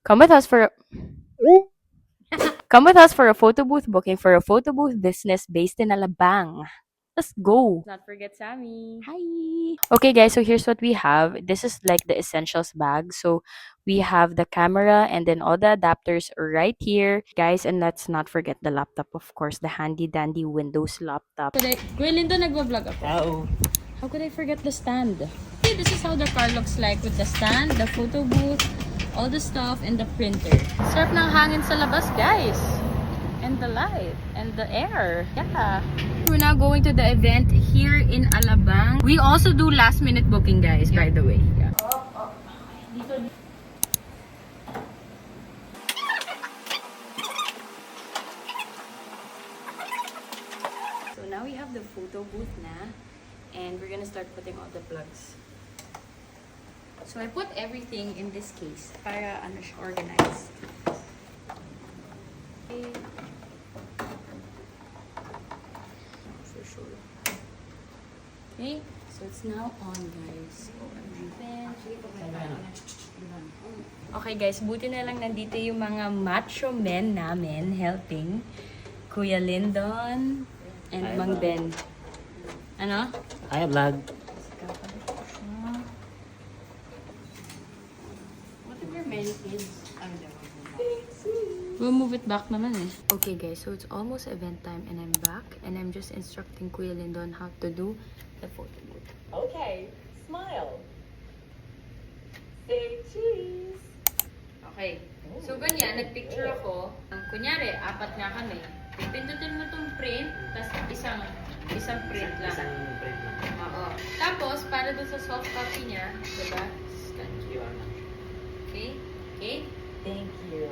Come with us for come with us for a photo booth booking for a photo booth business based in Alabang. Let's go. Not forget Sammy. Hi. Okay guys, so here's what we have. This is like the essentials bag. So we have the camera and then all the adapters right here. Guys, and let's not forget the laptop, of course, the handy dandy Windows laptop. Kuya Lindo, nagbablog ako. Tao. How could I forget the stand? Okay, this is how the car looks like with the stand, the photo booth, all the stuff, and the printer. Sarap ng hangin sa labas, guys. And the light, and the air. Yeah. We're now going to the event here in Alabang. We also do last minute booking, guys, by the way. Yeah. So now we have the photo booth na. And we're gonna start putting all the plugs. So I put everything in this case para ano siya organized. Okay. For sure. Okay, so it's now on, guys. Okay guys, buti na lang nandito yung mga macho men namin helping. Kuya Lindon and Mang Ben. Ano? Ay, vlog. What if you're many kids? We'll move it back naman eh. Okay guys, so it's almost event time and I'm back and I'm just instructing Kuya Lindon how to do the photo booth. Okay, smile. Say cheese. Okay. So ganyan, nagpicture ako. Kunyari, apat nga kami. Pindutin mo tong print, tapos isang print lang. Isang print lang. Oo. Tapos, para dun sa soft copy niya, diba? Scan. QR na. Okay? Okay? Thank you.